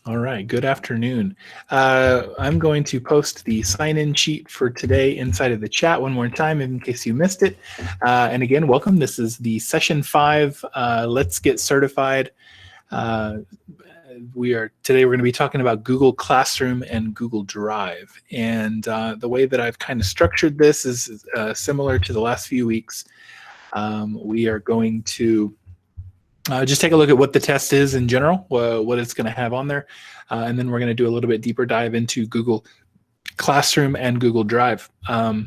All right, good afternoon. I'm going to post the sign-in sheet for today inside of the chat one more time in case you missed it. And again, welcome. This is the session 5, Let's Get Certified. Today we're going to be talking about Google Classroom and Google Drive. And the way that I've kind of structured this is similar to the last few weeks. We are going to just take a look at what the test is in general, what it's going to have on there, and then we're going to do a little bit deeper dive into Google Classroom and Google Drive. And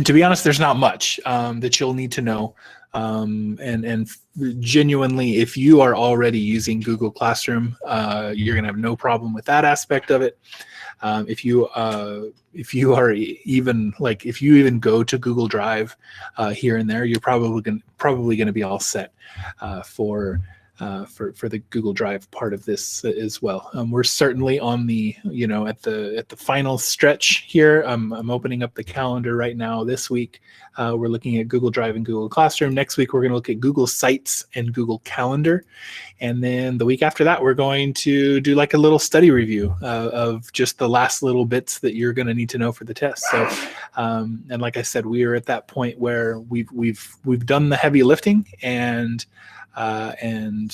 to be honest, there's not much that you'll need to know. And genuinely, if you are already using Google Classroom, you're going to have no problem with that aspect of it. If you even go to Google Drive here and there, you're probably going to be all set for the Google Drive part of this as well. We're certainly on the at the final stretch here. I'm opening up the calendar right now. This week we're looking at Google Drive and Google Classroom. Next week we're going to look at Google Sites and Google Calendar, and then the week after that we're going to do like a little study review of just the last little bits that you're going to need to know for the test. So and like I said, we are at that point where we've done the heavy lifting, and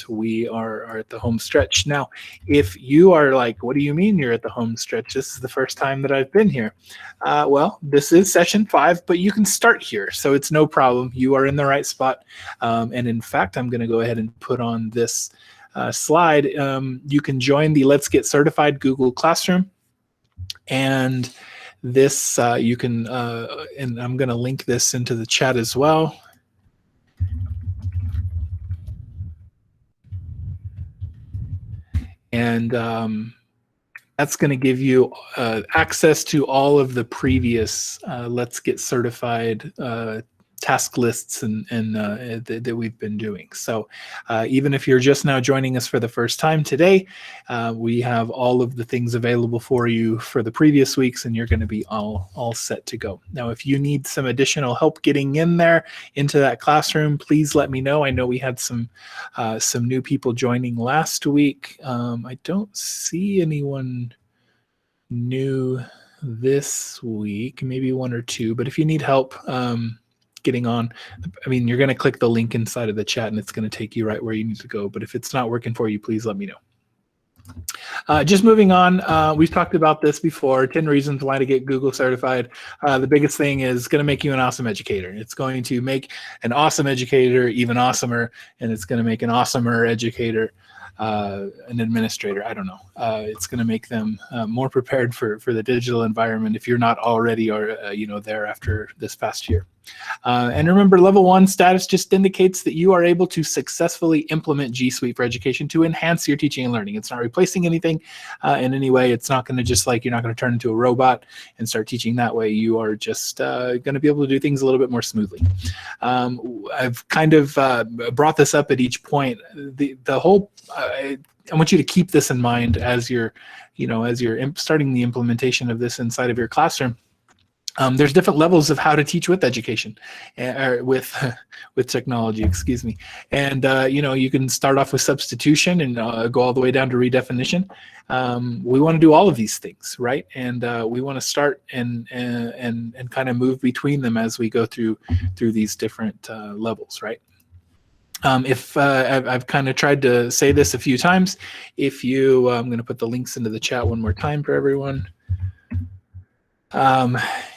we are at the home stretch. Now, if you are like, what do you mean you're at the home stretch? This is the first time that I've been here. Well, this is session 5, but you can start here, so it's no problem. You are in the right spot. And in fact, I'm going to go ahead and put on this slide. You can join the Let's Get Certified Google Classroom. And this, you can, and I'm going to link this into the chat as well. And that's going to give you access to all of the previous Let's Get Certified task lists that we've been doing. So even if you're just now joining us for the first time today, we have all of the things available for you for the previous weeks, and you're going to be all set to go. Now, if you need some additional help getting in there into that classroom, please let me know. I know we had some new people joining last week. I don't see anyone new this week, maybe one or two, but if you need help getting on, I mean, you're going to click the link inside of the chat and it's going to take you right where you need to go. But if it's not working for you, please let me know. Just moving on, we've talked about this before, 10 reasons why to get Google certified. The biggest thing is going to make you an awesome educator. It's going to make an awesome educator even awesomer, and it's going to make an awesomer educator an administrator. I don't know. It's going to make them more prepared for the digital environment if you're not already there after this past year. And remember, level 1 status just indicates that you are able to successfully implement G Suite for Education to enhance your teaching and learning. It's not replacing anything in any way. It's not going to you're not going to turn into a robot and start teaching that way. You are just going to be able to do things a little bit more smoothly. I've kind of brought this up at each point. The whole I want you to keep this in mind as you're starting the implementation of this inside of your classroom. There's different levels of how to teach with education, or with technology, excuse me. And you can start off with substitution and go all the way down to redefinition. We want to do all of these things, right? And we want to start and kind of move between them as we go through these different levels, right? I've kind of tried to say this a few times. I'm going to put the links into the chat one more time for everyone.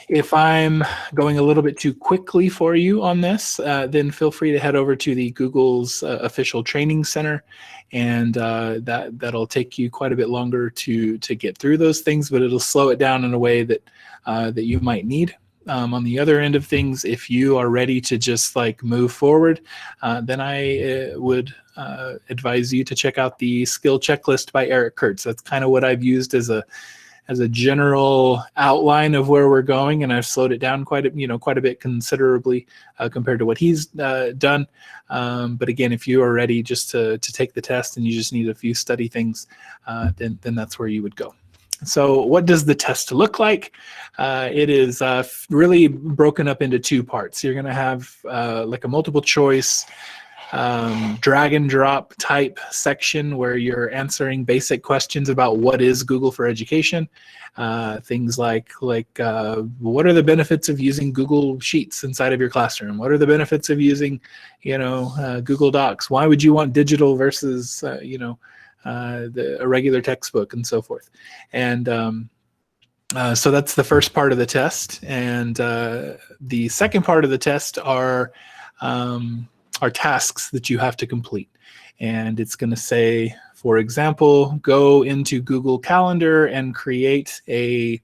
If I'm going a little bit too quickly for you on this, then feel free to head over to the Google's official training center, and that'll take you quite a bit longer to get through those things, but it'll slow it down in a way that you might need. On the other end of things, if you are ready to just like move forward, then I would advise you to check out the skill checklist by Eric Kurtz. That's kind of what I've used as a general outline of where we're going, and I've slowed it down quite a bit considerably compared to what he's done. But again, if you are ready just to take the test and you just need a few study things, then that's where you would go. So what does the test look like? It is really broken up into 2 parts. You're going to have like a multiple choice drag and drop type section where you're answering basic questions about what is Google for Education. Things like what are the benefits of using Google Sheets inside of your classroom? What are the benefits of using, Google Docs? Why would you want digital versus, a regular textbook, and so forth? And so that's the first part of the test. And the second part of the test are tasks that you have to complete. And it's going to say, for example, go into Google Calendar and create a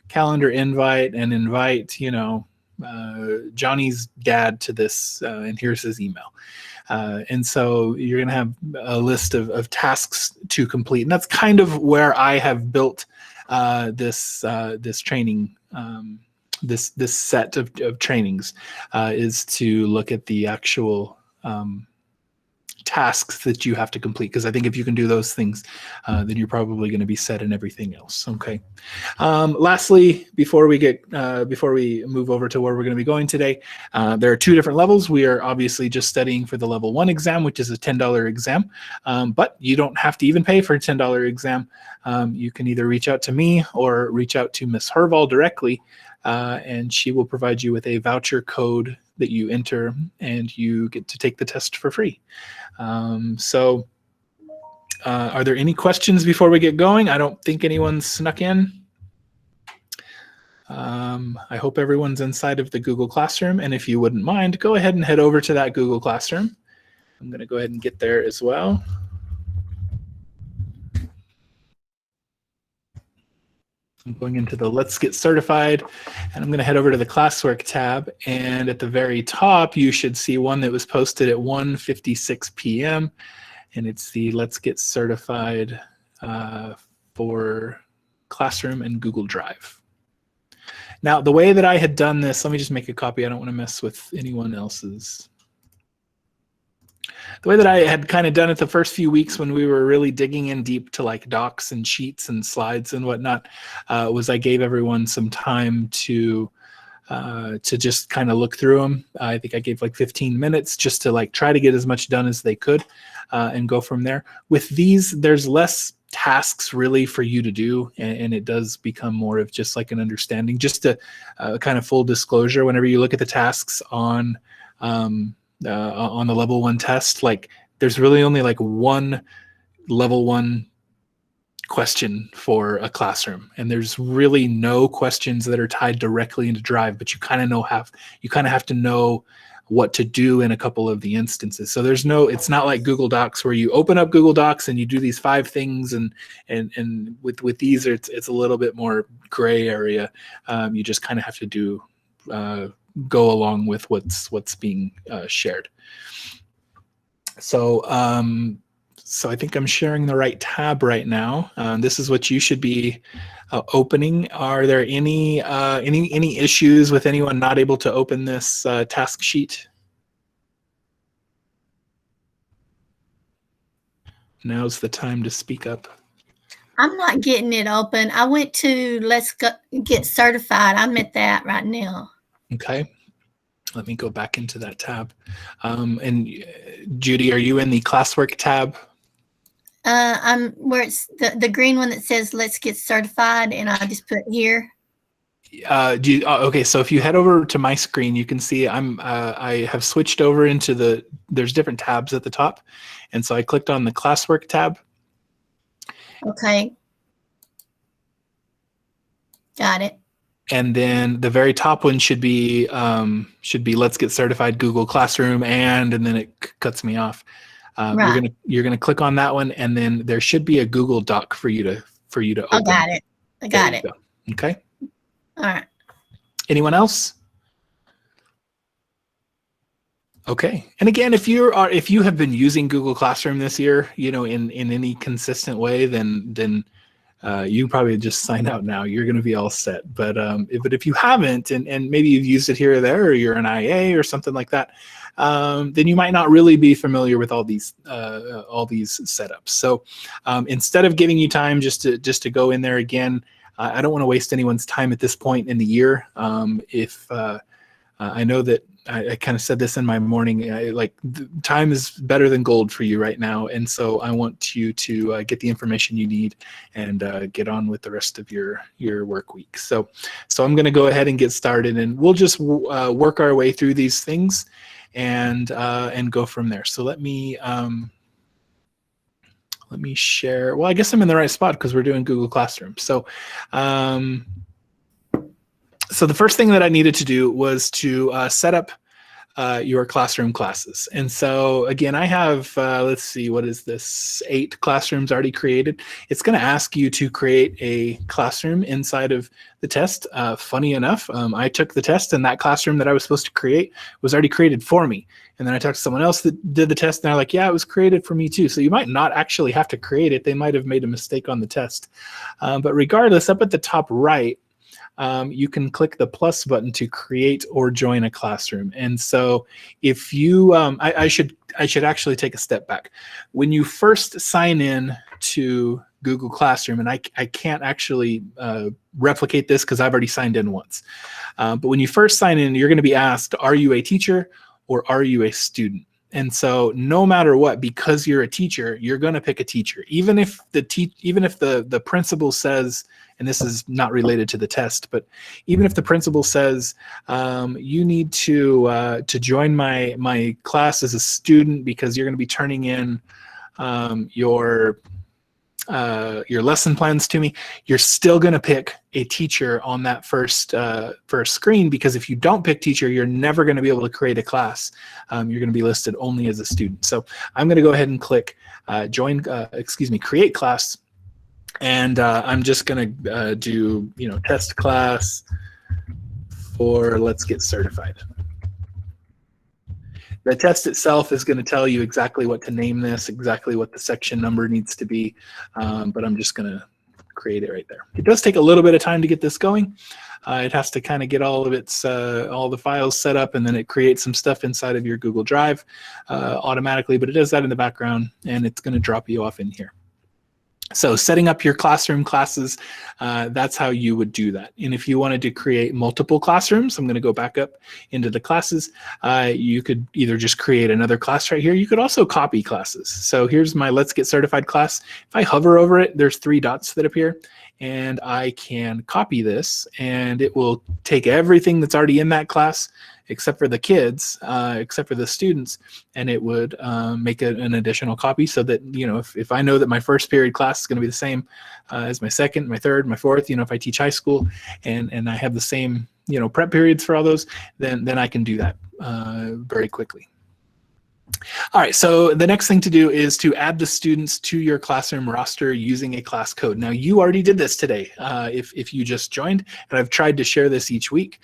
calendar invite and invite, Johnny's dad to this, and here's his email. And so you're going to have a list of tasks to complete. And that's kind of where I have built this training, this set of trainings, is to look at the actual tasks that you have to complete, because I think if you can do those things, then you're probably going to be set in everything else. Okay. Lastly, before we move over to where we're going to be going today, there are two different levels. We are obviously just studying for the level 1 exam, which is a $10 exam, but you don't have to even pay for a $10 exam. You can either reach out to me or reach out to Ms. Herval directly, and she will provide you with a voucher code that you enter, and you get to take the test for free. So are there any questions before we get going? I don't think anyone's snuck in. I hope everyone's inside of the Google Classroom, and if you wouldn't mind, go ahead and head over to that Google Classroom. I'm going to go ahead and get there as well. I'm going into the Let's Get Certified, and I'm going to head over to the Classwork tab, and at the very top you should see one that was posted at 1:56 p.m. and it's the Let's Get Certified for Classroom and Google Drive. Now, the way that I had done this, let me just make a copy. I don't want to mess with anyone else's. The way that I had kind of done it the first few weeks when we were really digging in deep to like docs and sheets and slides and whatnot, was I gave everyone some time to just kind of look through them. I think I gave like 15 minutes just to like try to get as much done as they could, and go from there. With these, there's less tasks really for you to do, and it does become more of just like an understanding. Just to kind of full disclosure, whenever you look at the tasks on the level 1 test, like there's really only like one level 1 question for a classroom, and there's really no questions that are tied directly into Drive, but you kind of have to know what to do in a couple of the instances. So it's not like Google Docs where you open up Google Docs and you do these 5 things, and with these it's a little bit more gray area. You just kind of have to do go along with what's being shared. So I think I'm sharing the right tab right now. This is what you should be opening. Are there any issues with anyone not able to open this task sheet? Now's the time to speak up. I'm not getting it open. I went to Let's Get Certified. I'm at that right now. Okay, let me go back into that tab. And Judy, are you in the Classwork tab? I'm where it's the green one that says Let's Get Certified, and I just put here. Okay, so if you head over to my screen, you can see I have switched over into there's different tabs at the top, and so I clicked on the Classwork tab. Okay, got it. And then the very top one should be Let's Get Certified Google Classroom, and then it cuts me off. Right. You're gonna click on that one, and then there should be a Google Doc for you to open. I got it. I got it. Go. Okay. All right. Anyone else? Okay. And again, if you have been using Google Classroom this year, in any consistent way, then you probably just sign out now. You're going to be all set. But if you haven't, and maybe you've used it here or there, or you're an IA or something like that, then you might not really be familiar with all these setups. So instead of giving you time just to go in there again, I don't want to waste anyone's time at this point in the year. If I know that I kind of said this in my morning, time is better than gold for you right now. And so I want you to get the information you need and get on with the rest of your work week. So I'm going to go ahead and get started, and we'll just work our way through these things and go from there. So let me share. Well, I guess I'm in the right spot because we're doing Google Classroom. So so the first thing that I needed to do was to set up your classroom classes. And so again, I have, let's see, what is this? 8 classrooms already created. It's going to ask you to create a classroom inside of the test. Funny enough, I took the test, and that classroom that I was supposed to create was already created for me. And then I talked to someone else that did the test, and they're like, yeah, it was created for me too. So you might not actually have to create it. They might have made a mistake on the test. But regardless, up at the top right, you can click the plus button to create or join a classroom. And so if you, I should actually take a step back. When you first sign in to Google Classroom, and I can't actually replicate this because I've already signed in once. But when you first sign in, you're going to be asked, are you a teacher or are you a student? And so no matter what, because you're a teacher, you're going to pick a teacher. Even if the principal says, and this is not related to the test, but even if the principal says you need to join my class as a student because you're going to be turning in your lesson plans to me, you're still going to pick a teacher on that first screen, because if you don't pick teacher, you're never going to be able to create a class. You're going to be listed only as a student. So I'm going to go ahead and click create class. And I'm just going to do, test class for Let's Get Certified. The test itself is going to tell you exactly what to name this, exactly what the section number needs to be, but I'm just going to create it right there. It does take a little bit of time to get this going. It has to kind of get all of its all the files set up, and then it creates some stuff inside of your Google Drive automatically, but it does that in the background, and it's going to drop you off in here. So setting up your classroom classes, that's how you would do that. And if you wanted to create multiple classrooms, I'm going to go back up into the classes. You could either just create another class right here. You could also copy classes. So here's my Let's Get Certified class. If I hover over it, there's 3 dots that appear, and I can copy this, and it will take everything that's already in that class, except for the kids, except for the students, and it would make an additional copy so that, if I know that my first period class is going to be the same as my second, my third, my fourth, if I teach high school and I have the same, prep periods for all those, then I can do that very quickly. All right, so the next thing to do is to add the students to your classroom roster using a class code. Now, you already did this today if you just joined, and I've tried to share this each week.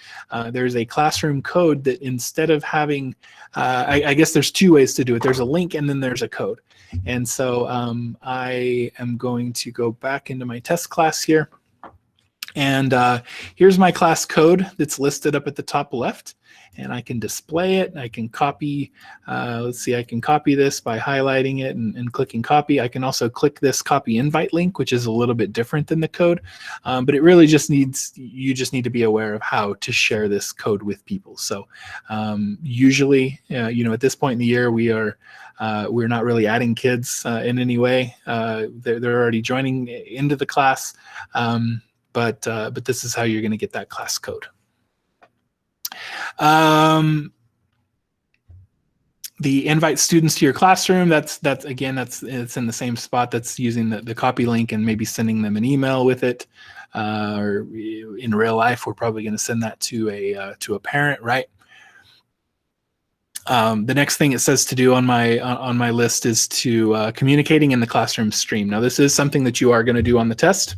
There's a classroom code that instead of having, I guess there's 2 ways to do it. There's a link and then there's a code. And so I am going to go back into my test class here. And here's my class code that's listed up at the top left. And I can display it. I can copy, let's see, I can copy this by highlighting it and clicking copy. I can also click this copy invite link, which is a little bit different than the code. But it really just needs, you just need to be aware of how to share this code with people. So usually, at this point in the year, we're not really adding kids in any way. They're already joining into the class. But this is how you're going to get that class code. The invite students to your classroom, it's in the same spot. That's using the copy link and maybe sending them an email with it. Or in real life, we're probably going to send that to a parent, right? The next thing it says to do on my list is to communicating in the classroom stream. Now, this is something that you are going to do on the test.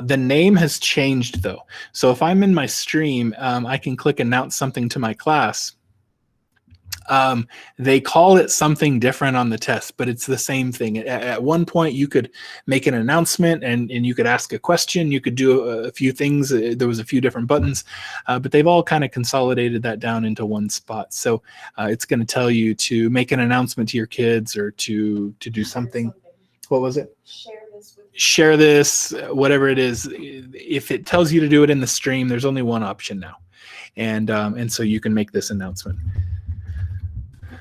The name has changed though. So if I'm in my stream, I can click announce something to my class. They call it something different on the test, but it's the same thing. At one point you could make an announcement and you could ask a question. You could do a few things. There was a few different buttons, but they've all kind of consolidated that down into one spot. So it's going to tell you to make an announcement to your kids or to do something. What was it? Share this, whatever it is. If it tells you to do it in the stream, there's only one option now. and so you can make this announcement.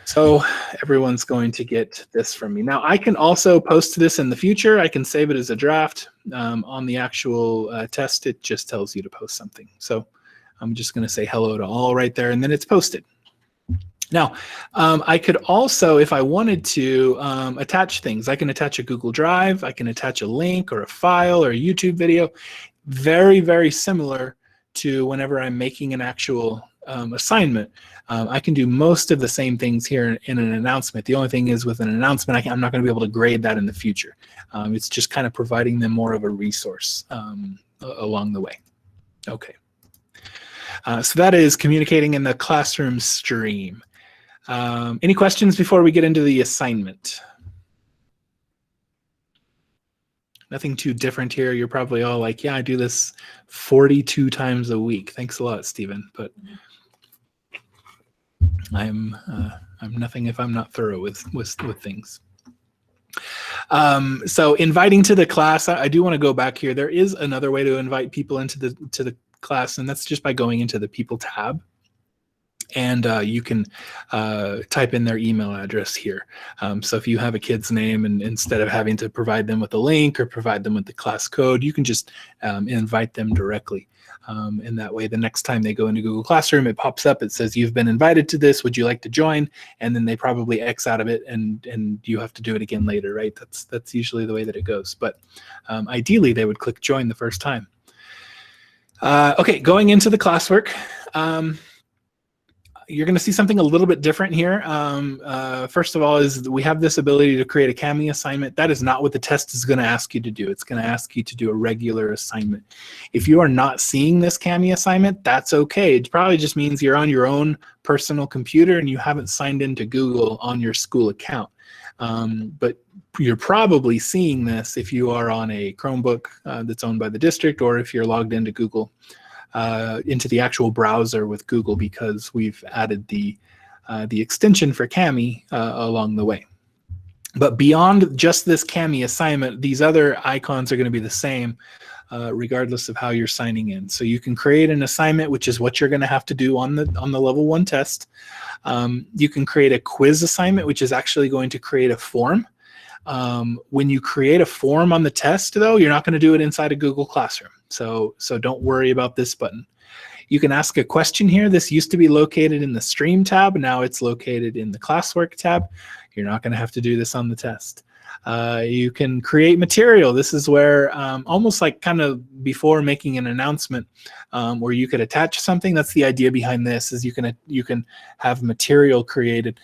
So everyone's going to get this from me. Now I can also post this in the future. I can save it as a draft. On the actual test, it just tells you to post something. So I'm just going to say hello to all right there, and then it's posted. Now, I could also, if I wanted to, attach things. I can attach a Google Drive. I can attach a link or a file or a YouTube video. Very, very similar to whenever I'm making an actual assignment. I can do most of the same things here in an announcement. The only thing is with an announcement, I'm not going to be able to grade that in the future. It's just kind of providing them more of a resource along the way. Okay. So that is communicating in the classroom stream. Any questions before we get into the assignment? Nothing too different here. You're probably all like, yeah, I do this 42 times a week. Thanks a lot, Stephen. But I'm nothing if I'm not thorough with things. So inviting to the class, I do want to go back here. There is another way to invite people into the class, and that's just by going into the People tab. And you can type in their email address here. So if you have a kid's name, and instead of having to provide them with a link or provide them with the class code, you can just invite them directly. And that way, the next time they go into Google Classroom, it pops up. It says, you've been invited to this. Would you like to join? And then they probably X out of it, and you have to do it again later, right? That's usually the way that it goes. But ideally, they would click join the first time. Okay, going into the classwork. You're going to see something a little bit different here. First of all, is we have this ability to create a Kami assignment. That is not what the test is going to ask you to do. It's going to ask you to do a regular assignment. If you are not seeing this Kami assignment, that's okay. It probably just means you're on your own personal computer and you haven't signed into Google on your school account. But you're probably seeing this if you are on a Chromebook that's owned by the district, or if you're logged into Google. Into the actual browser with Google, because we've added the extension for Kami along the way. But beyond just this Kami assignment, these other icons are going to be the same regardless of how you're signing in. So you can create an assignment, which is what you're going to have to do on the level 1 test. You can create a quiz assignment, which is actually going to create a form. When you create a form on the test, though, you're not going to do it inside of Google Classroom. So don't worry about this button. You can ask a question here. This used to be located in the Stream tab. Now it's located in the Classwork tab. You're not going to have to do this on the test. You can create material. This is where almost like kind of before making an announcement, where you could attach something. That's the idea behind this, is you can have material created.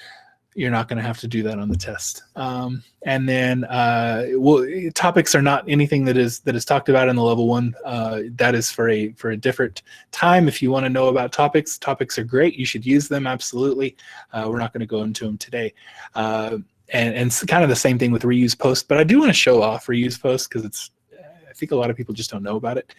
You're not going to have to do that on the test. And then topics are not anything that is talked about in the level 1. That is for a different time. If you want to know about topics are great. You should use them, absolutely. We're not going to go into them today. And it's kind of the same thing with reuse post, but I do want to show off reuse post because I think a lot of people just don't know about it.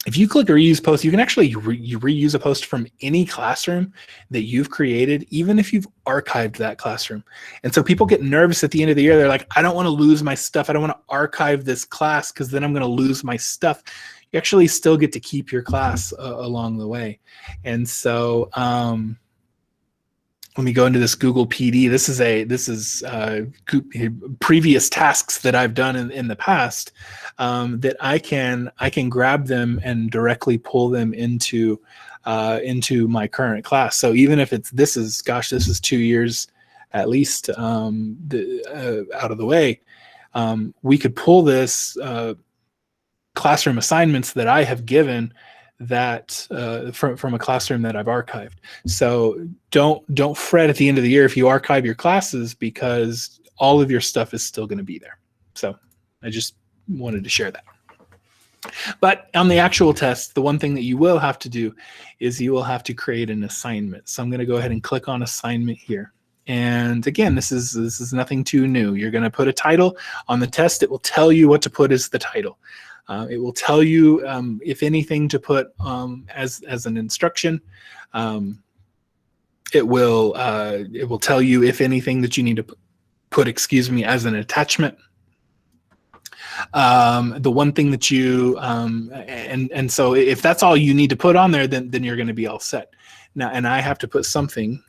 If you click reuse post, you can actually reuse a post from any classroom that you've created, even if you've archived that classroom. And so people get nervous at the end of the year. They're like, I don't want to lose my stuff. I don't want to archive this class because then I'm going to lose my stuff. You actually still get to keep your class along the way. And so let me go into this Google PD. This is previous tasks that I've done in the past that I can grab them and directly pull them into my current class. So even if this is 2 years at least out of the way, we could pull this classroom assignments that I have given that from a classroom that I've archived. So don't fret at the end of the year if you archive your classes, because all of your stuff is still going to be there. So I just wanted to share that. But on the actual test, the one thing that you will have to do is you will have to create an assignment. So I'm going to go ahead and click on assignment here. And again, this is nothing too new. You're going to put a title on the test. It will tell you what to put as the title. It will tell you, if anything, to put as an instruction. It will tell you, if anything, that you need to put, as an attachment. The one thing that you and so if that's all you need to put on there, then you're going to be all set. Now, and I have to put something.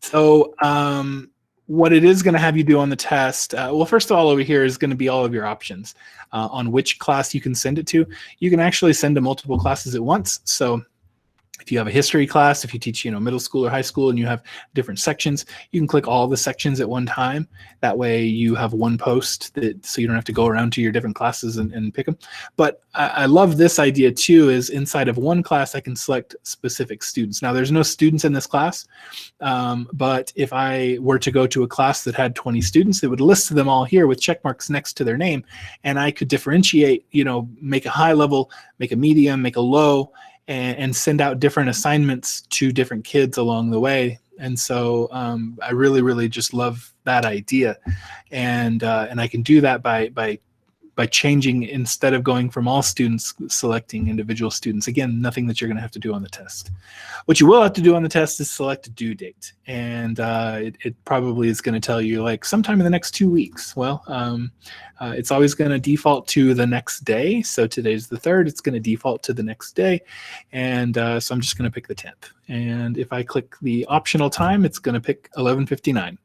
So what it is going to have you do on the test, well, first of all, over here is going to be all of your options on which class you can send it to. You can actually send to multiple classes at once. So if you have a history class, if you teach, middle school or high school and you have different sections, you can click all the sections at one time. That way you have one post so you don't have to go around to your different classes and pick them. But I love this idea too, is inside of one class, I can select specific students. Now there's no students in this class, but if I were to go to a class that had 20 students, it would list them all here with check marks next to their name. And I could differentiate, make a high level, make a medium, make a low, and send out different assignments to different kids along the way. And so I really, really just love that idea. And I can do that by changing, instead of going from all students, selecting individual students. Again, nothing that you're going to have to do on the test. What you will have to do on the test is select a due date. And it probably is going to tell you like sometime in the next 2 weeks. Well, it's always going to default to the next day. So today's the 3rd, it's going to default to the next day. And so I'm just going to pick the 10th. And if I click the optional time, it's going to pick 11:59.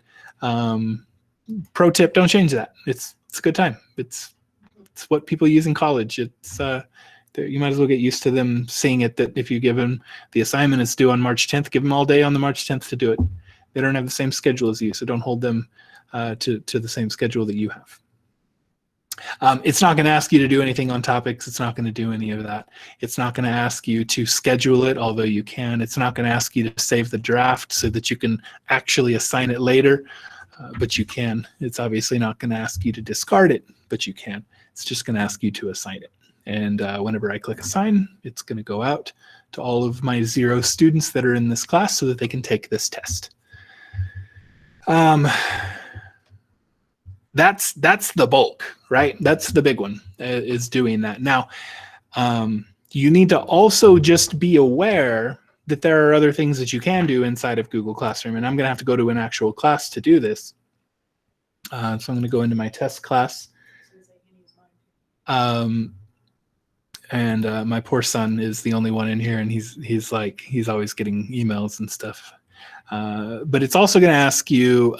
Pro tip, don't change that. It's a good time. It's what people use in college. It's you might as well get used to them seeing it, that if you give them the assignment is due on March 10th, give them all day on the March 10th to do it. They don't have the same schedule as you, so don't hold them to the same schedule that you have. It's not going to ask you to do anything on topics. It's not going to do any of that. It's not going to ask you to schedule it, although you can. It's not going to ask you to save the draft so that you can actually assign it later, but you can. It's obviously not going to ask you to discard it, but you can. It's just going to ask you to assign it. And whenever I click assign, it's going to go out to all of my 0 students that are in this class so that they can take this test. That's the bulk, right? That's the big one, is doing that. Now, you need to also just be aware that there are other things that you can do inside of Google Classroom. And I'm going to have to go to an actual class to do this. So I'm going to go into my test class. And my poor son is the only one in here, and he's always getting emails and stuff. But it's also going to ask you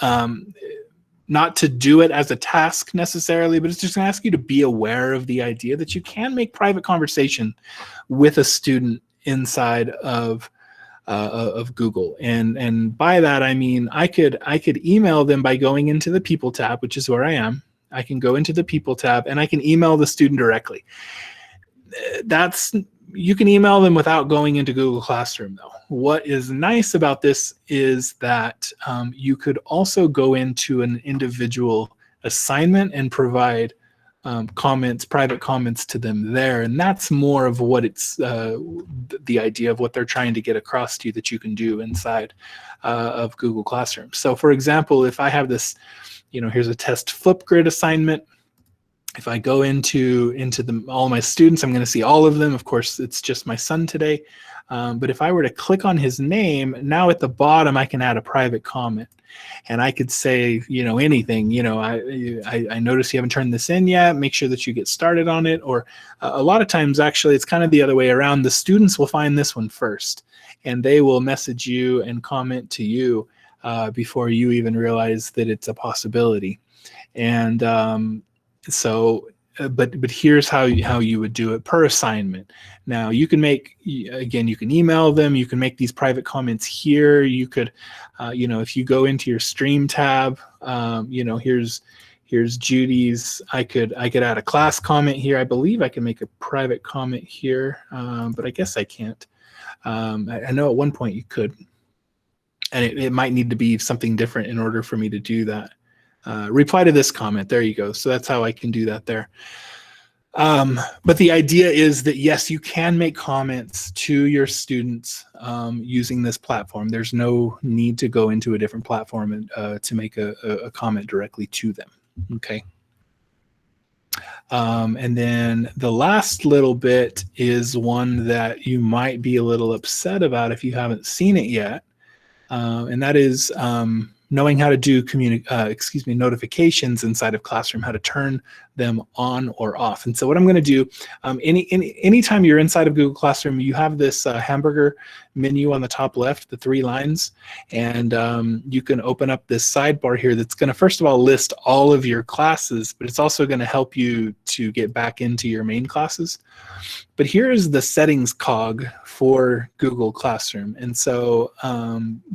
not to do it as a task necessarily, but it's just going to ask you to be aware of the idea that you can make private conversation with a student inside of Google. And by that I mean I could email them by going into the People tab, which is where I am. I can go into the People tab and I can email the student directly. You can email them without going into Google Classroom, though. What is nice about this is that you could also go into an individual assignment and provide comments, private comments to them there. And that's more of what it's the idea of what they're trying to get across to you that you can do inside of Google Classroom. So for example, if I have this, here's a test Flipgrid assignment. If I go into all my students, I'm going to see all of them. Of course, it's just my son today. But if I were to click on his name, now at the bottom, I can add a private comment. And I could say, anything, I notice you haven't turned this in yet. Make sure that you get started on it. Or a lot of times, actually, it's kind of the other way around. The students will find this one first, and they will message you and comment to you before you even realize that it's a possibility. And but here's how you would do it per assignment. Now you can you can email them, you can make these private comments here. You could, if you go into your stream tab, here's Judy's. I could add a class comment here. I believe I can make a private comment here, but I guess I can't. I know at one point you could, and it might need to be something different in order for me to do that. Reply to this comment. There you go. So that's how I can do that there. But the idea is that, yes, you can make comments to your students using this platform. There's no need to go into a different platform and, to make a comment directly to them. Okay. And then the last little bit is one that you might be a little upset about if you haven't seen it yet. and that is knowing how to do notifications inside of Classroom, how to turn them on or off. And so what I'm going to do, anytime you're inside of Google Classroom, you have this hamburger menu on the top left, the 3 lines, and you can open up this sidebar here that's going to first of all list all of your classes, but it's also going to help you to get back into your main classes. But here is the settings cog for Google Classroom. And so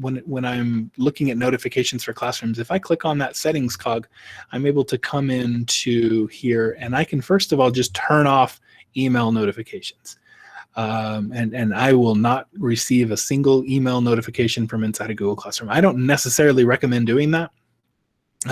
when I'm looking at notifications for classrooms, if I click on that settings cog, I'm able to come into here, and I can first of all just turn off email notifications. And I will not receive a single email notification from inside of Google Classroom. I don't necessarily recommend doing that.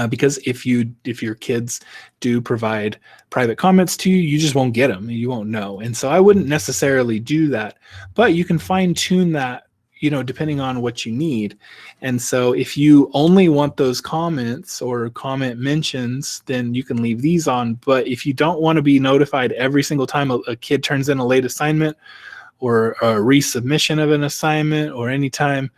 Because if your kids do provide private comments to you, you just won't get them. You won't know. And so I wouldn't necessarily do that. But you can fine tune that, depending on what you need. And so if you only want those comments or comment mentions, then you can leave these on. But if you don't want to be notified every single time a kid turns in a late assignment or a resubmission of an assignment, or anytime,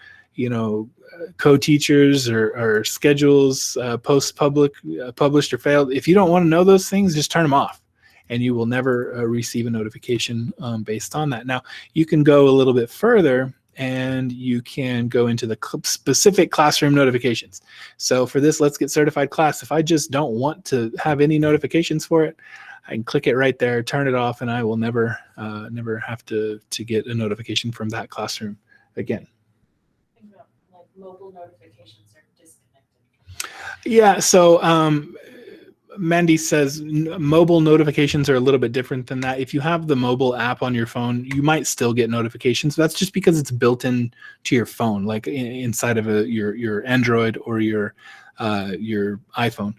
co-teachers or schedules published or failed, if you don't want to know those things, just turn them off, and you will never receive a notification based on that. Now, you can go a little bit further, and you can go into the specific classroom notifications. So for this Let's Get Certified class, if I just don't want to have any notifications for it, I can click it right there, turn it off, and I will never have to get a notification from that classroom again. Mobile notifications are disconnected. Yeah, so Mandy says mobile notifications are a little bit different than that. If you have the mobile app on your phone, you might still get notifications. That's just because it's built in to your phone, like inside of your Android or your iPhone.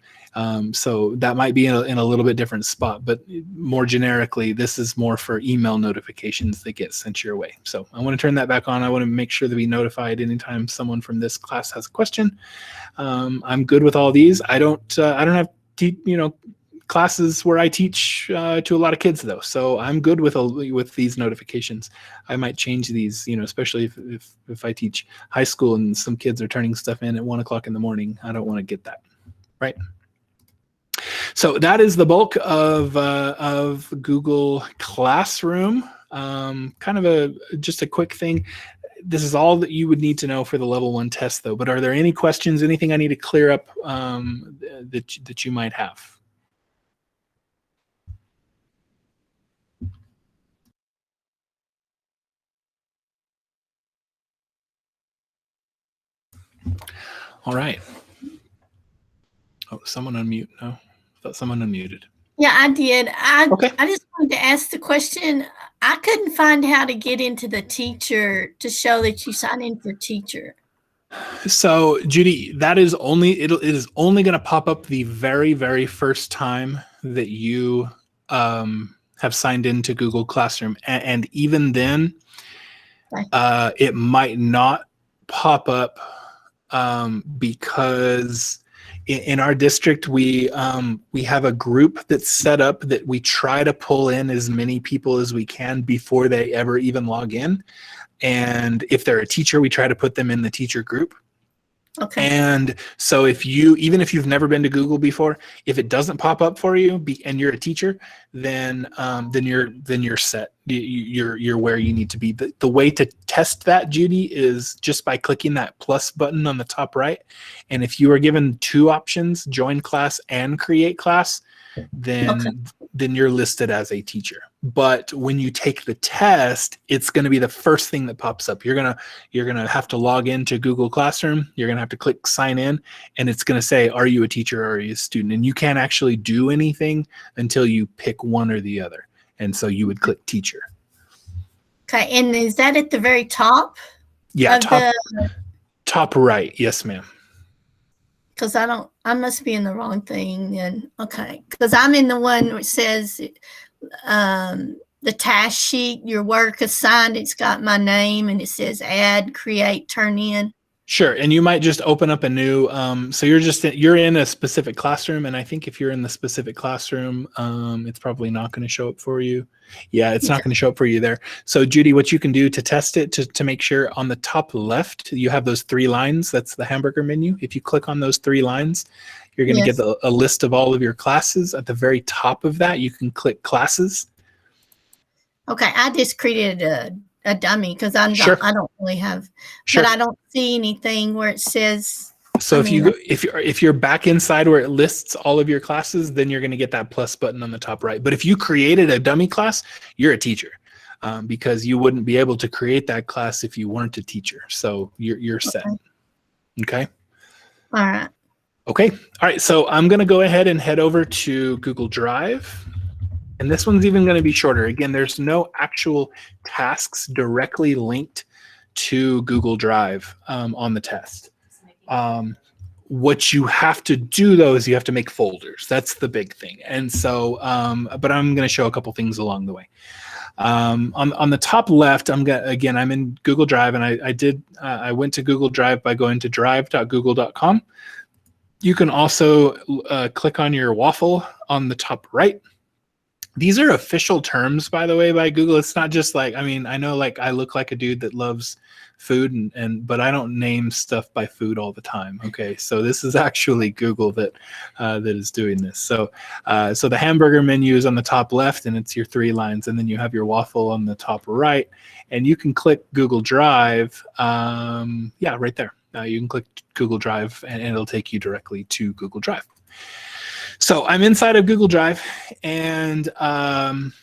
So that might be in a little bit different spot, but more generically, this is more for email notifications that get sent your way. So I want to turn that back on. I want to make sure to be notified anytime someone from this class has a question. I'm good with all these. I don't have classes where I teach to a lot of kids though, so I'm good with these notifications. I might change these, especially if I teach high school and some kids are turning stuff in at 1 o'clock in the morning. I don't want to get that, right? So that is the bulk of Google Classroom. Kind of just a quick thing. This is all that you would need to know for the level 1 test though, but are there any questions, anything I need to clear up that you might have? All right. Oh, someone unmute. No, I thought someone unmuted. Yeah, I did. Okay. I just wanted to ask the question. I couldn't find how to get into the teacher to show that you sign in for teacher. So Judy, that is only, it is only going to pop up the very, very first time that you have signed into Google Classroom. And even then, Okay. it might not pop up because in our district, we have a group that's set up that we try to pull in as many people as we can before they ever even log in. And if they're a teacher, we try to put them in the teacher group. Okay. And so even if you've never been to Google before, if it doesn't pop up for you and you're a teacher, then you're set. You're where you need to be. The way to test that, Judy, is just by clicking that plus button on the top right. And if you are given 2 options, join class and create class, then you're listed as a teacher. But when you take the test, it's going to be the first thing that pops up. You're gonna have to log into Google Classroom. You're gonna have to click sign in, and it's gonna say, are you a teacher or are you a student? And you can't actually do anything until you pick one or the other. And so you would click teacher. Okay, and is that at the very top? Yeah, top right. Yes, ma'am. Because I must be in the wrong thing. And okay, because I'm in the one which says the task sheet, your work assigned, it's got my name and it says add, create, turn in. Sure, and you might just open up a new. So you're in a specific classroom, and I think if you're in the specific classroom, it's probably not going to show up for you. Yeah, it's not Okay. going to show up for you there. So Judy, what you can do to test it to make sure on the top left you have those 3 lines. That's the hamburger menu. If you click on those 3 lines, you're going to Yes. get a list of all of your classes. At the very top of that, you can click classes. Okay, I just created a dummy because Sure. I don't really have, Sure. but I don't see anything where it says. So I if you mean, go, if you're back inside where it lists all of your classes, then you're going to get that plus button on the top right. But if you created a dummy class, you're a teacher, because you wouldn't be able to create that class if you weren't a teacher. So you're set. Okay. All right. Okay. All right. So I'm going to go ahead and head over to Google Drive. And this one's even going to be shorter. Again, there's no actual tasks directly linked to Google Drive on the test. What you have to do though is you have to make folders. That's the big thing. And so, but I'm going to show a couple things along the way. On the top left, I'm in Google Drive, and I went to Google Drive by going to drive.google.com. You can also click on your waffle on the top right. These are official terms, by the way, by Google. It's not just like, I mean, I know like I look like a dude that loves food, but I don't name stuff by food all the time. Okay, so this is actually Google that is doing this. So so the hamburger menu is on the top left, and it's your 3 lines, and then you have your waffle on the top right, and you can click Google Drive. Yeah, right there. You can click Google Drive, and it'll take you directly to Google Drive. So I'm inside of Google Drive, and the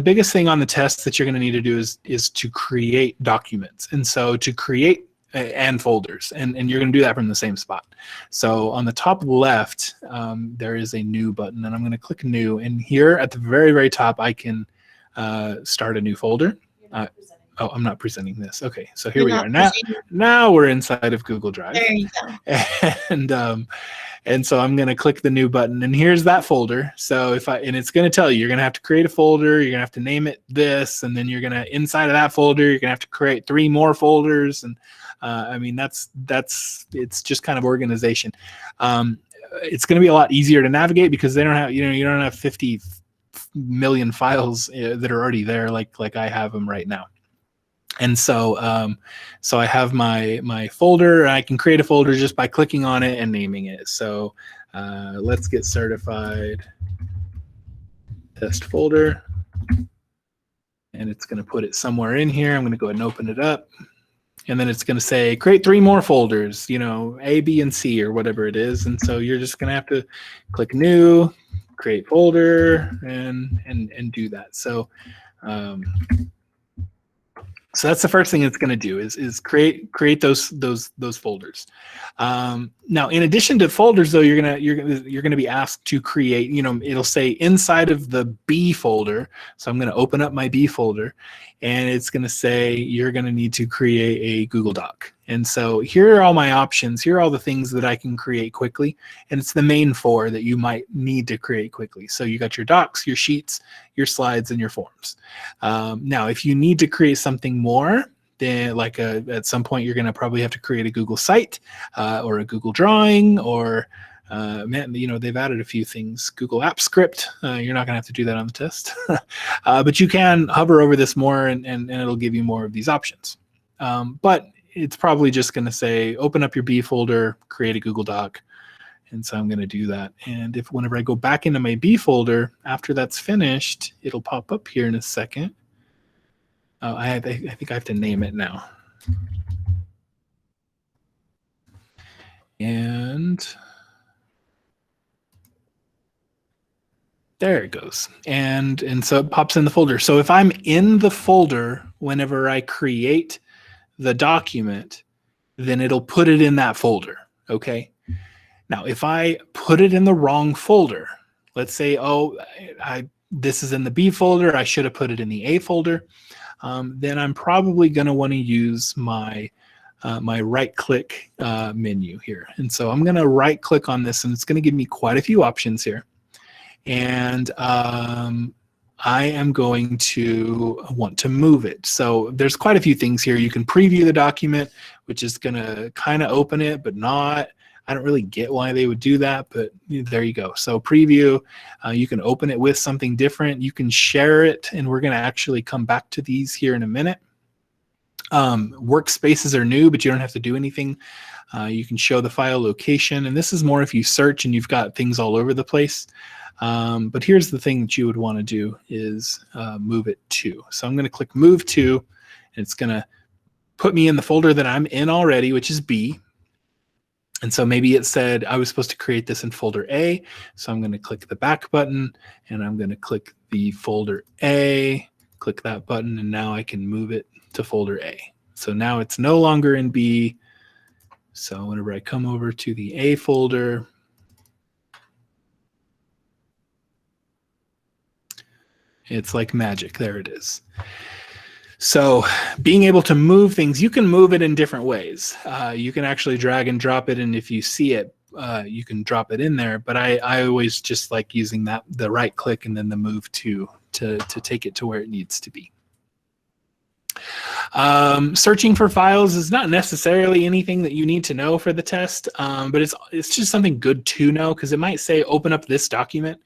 biggest thing on the test that you're going to need to do is to create documents. And so to create and folders, and you're going to do that from the same spot. So on the top left, there is a new button, and I'm going to click new. And here at the very, very top, I can start a new folder. Oh, I'm not presenting this. Okay, so here we are. Now we're inside of Google Drive. There you go. And so I'm going to click the new button, and here's that folder. So it's going to tell you, you're going to have to create a folder. You're going to have to name it this, and then you're going to, inside of that folder, you're going to have to create 3 more folders. And I mean, it's just kind of organization. It's going to be a lot easier to navigate because they don't have, you don't have 50 million files that are already there like I have them right now. And so, so I have my folder. I can create a folder just by clicking on it and naming it. So let's get certified test folder. And it's going to put it somewhere in here. I'm going to go ahead and open it up. And then it's going to say, create 3 more folders, A, B, and C, or whatever it is. And so you're just going to have to click new, create folder, and do that. So, so that's the first thing it's going to do is create those folders. Now, in addition to folders, though, you're gonna be asked to create. It'll say inside of the B folder. So I'm going to open up my B folder, and it's going to say you're going to need to create a Google Doc. And so here are all my options. Here are all the things that I can create quickly, and it's the main 4 that you might need to create quickly. So you got your docs, your sheets, your slides, and your forms. Now, if you need to create something more, then at some point you're going to probably have to create a Google site or a Google drawing, or they've added a few things. Google Apps Script. You're not going to have to do that on the test, but you can hover over this more, and it'll give you more of these options. But it's probably just going to say, open up your B folder, create a Google Doc. And so I'm going to do that. And whenever I go back into my B folder, after that's finished, it'll pop up here in a second. Oh, I think I have to name it now. And there it goes. And so it pops in the folder. So if I'm in the folder whenever I create the document, then it'll put it in that folder. Okay. Now, if I put it in the wrong folder, let's say, this is in the B folder, I should have put it in the A folder, then I'm probably going to want to use my right-click menu here. And so I'm going to right-click on this, and it's going to give me quite a few options here. And I am going to want to move it. So there's quite a few things here. You can preview the document, which is going to kind of open it, but not. I don't really get why they would do that, but there you go. So preview, you can open it with something different. You can share it, and we're going to actually come back to these here in a minute. Workspaces are new, but you don't have to do anything. You can show the file location, and this is more if you search and you've got things all over the place. But here's the thing that you would want to do is move it to. So I'm going to click move to, and it's going to put me in the folder that I'm in already, which is B. And so maybe it said I was supposed to create this in folder A. So I'm going to click the back button, and I'm going to click the folder A, click that button, and now I can move it to folder A. So now it's no longer in B. So whenever I come over to the A folder, it's like magic. There it is. So being able to move things, you can move it in different ways. You can actually drag and drop it, and if you see it, you can drop it in there. But I always just like using the right click and then the move to take it to where it needs to be. Searching for files is not necessarily anything that you need to know for the test, but it's just something good to know, because it might say open up this document,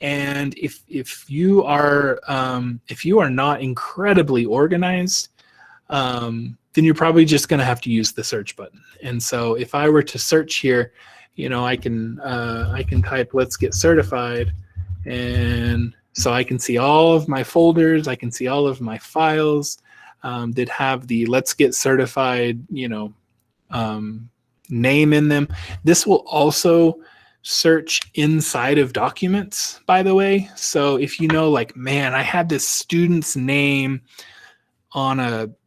and if you are not incredibly organized, then you're probably just going to have to use the search button. And so if I were to search here, I can type "let's get certified," and so I can see all of my folders, I can see all of my files that have the "let's get certified" name in them. This will also search inside of documents, by the way. So if like, man, I had this student's name on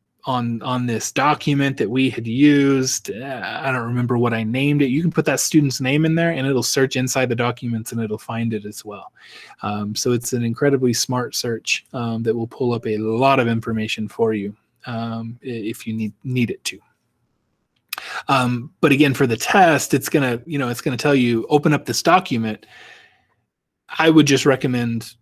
this document that we had used, I don't remember what I named it. You can put that student's name in there, and it'll search inside the documents, and it'll find it as well. So it's an incredibly smart search that will pull up a lot of information for you if you need it to. But again, for the test, it's gonna tell you open up this document. I would just recommend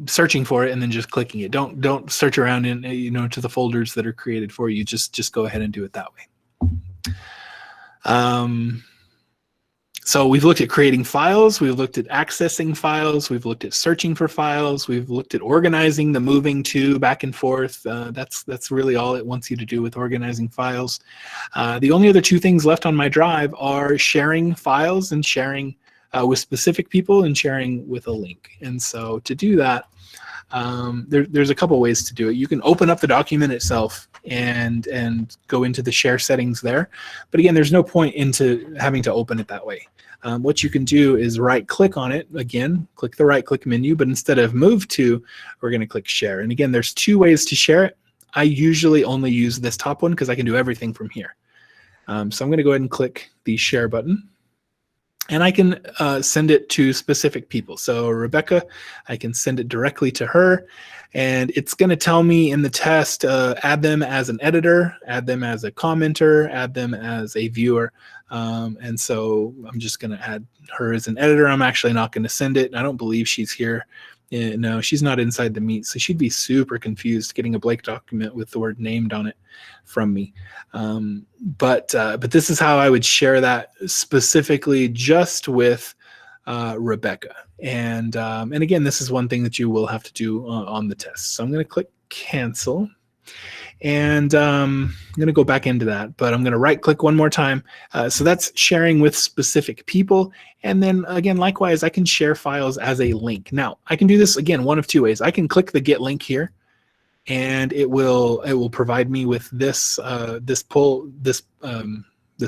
searching for it and then just clicking it. Don't search around in to the folders that are created for you. Just go ahead and do it that way. So we've looked at creating files, we've looked at accessing files, we've looked at searching for files, we've looked at organizing the moving to back and forth. That's really all it wants you to do with organizing files. The only other two things left on my drive are sharing files and sharing with specific people and sharing with a link. And so to do that, there's a couple ways to do it. You can open up the document itself and go into the share settings there. But again, there's no point into having to open it that way. What you can do is right click on it. Again, click the right click menu, but instead of move to, we're going to click share. And again, there's two ways to share it. I usually only use this top one because I can do everything from here. So I'm going to go ahead and click the share button. And I can send it to specific people. So Rebecca, I can send it directly to her. And it's going to tell me in the test, add them as an editor, add them as a commenter, add them as a viewer. And so I'm just going to add her as an editor. I'm actually not going to send it. I don't believe she's here. No, she's not inside the meet. So she'd be super confused getting a blank document with the word named on it from me. But this is how I would share that specifically just with Rebecca. And again, this is one thing that you will have to do on the test. So I'm going to click cancel. And I'm going to go back into that, but I'm going to right click one more time. So that's sharing with specific people. And then again, likewise, I can share files as a link. Now I can do this again, one of two ways. I can click the get link here, and it will provide me with this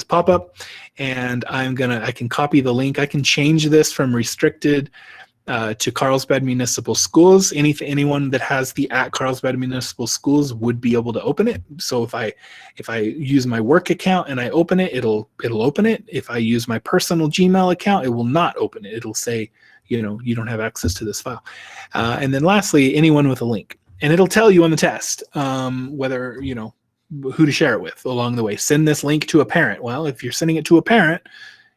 pop-up, and I can copy the link. I can change this from restricted to Carlsbad Municipal Schools. Anyone that has the @Carlsbad Municipal Schools would be able to open it. So if I use my work account and I open it, it'll open it. If I use my personal Gmail account, it will not open it. It'll say, you don't have access to this file. And then lastly, anyone with a link, and it'll tell you on the test whether who to share it with along the way. Send this link to a parent. Well, if you're sending it to a parent,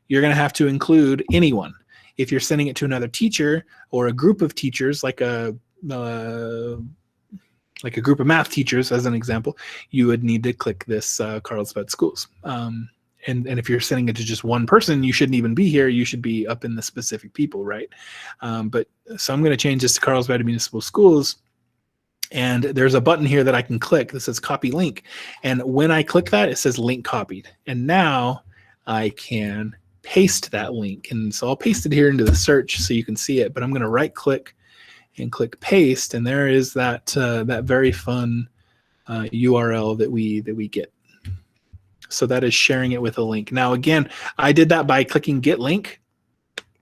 you're going to have to include anyone. If you're sending it to another teacher or a group of teachers, like a like a group of math teachers, as an example, you would need to click this Carlsbad Schools. And if you're sending it to just one person, you shouldn't even be here. You should be up in the specific people, right? But so I'm going to change this to Carlsbad Municipal Schools. And there's a button here that I can click that says copy link. And when I click that, it says link copied. And now I can paste that link. And so I'll paste it here into the search so you can see it. But I'm going to right click and click paste. And there is that that very fun URL that we get. So that is sharing it with a link. Now, again, I did that by clicking get link.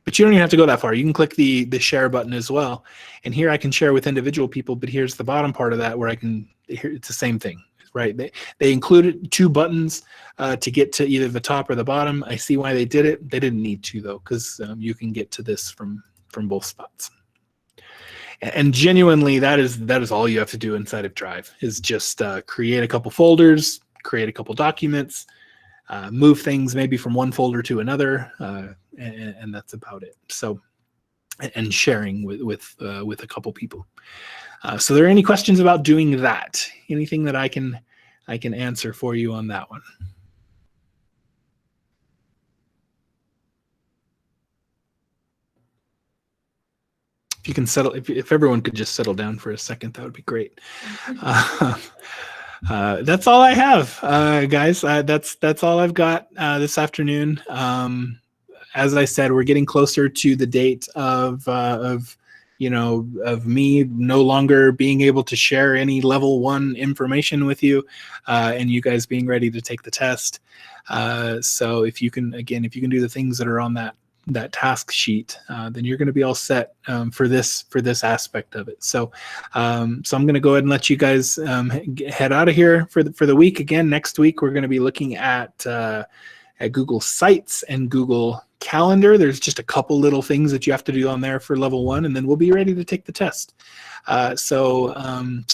But you don't even have to go that far. You can click the share button as well. And here I can share with individual people, but here's the bottom part of that where I can, here it's the same thing, right? They included 2 buttons to get to either the top or the bottom. I see why they did it. They didn't need to though, because you can get to this from both spots. And genuinely, that is all you have to do inside of Drive is just create a couple folders, create a couple documents, move things maybe from one folder to another, and that's about it. So, and sharing with a couple people. So, are there any questions about doing that? Anything that I can answer for you on that one? If you can settle, if everyone could just settle down for a second, that would be great. That's all I have, guys. That's all I've got this afternoon. As I said, we're getting closer to the date of me no longer being able to share any level 1 information with you, and you guys being ready to take the test. So if you can do the things that are on that task sheet, then you're going to be all set for this aspect of it. So I'm going to go ahead and let you guys head out of here for the week. Again, next week we're going to be looking at Google Sites and Google Calendar. There's just a couple little things that you have to do on there for level 1, and then we'll be ready to take the test. So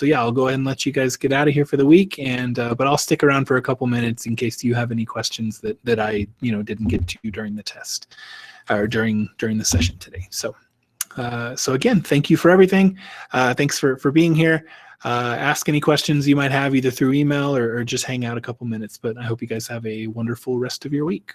yeah, I'll go ahead and let you guys get out of here for the week, and but I'll stick around for a couple minutes in case you have any questions that I didn't get to during the test or during the session today. So again, thank you for everything. Thanks for being here. Ask any questions you might have either through email or just hang out a couple minutes. But I hope you guys have a wonderful rest of your week.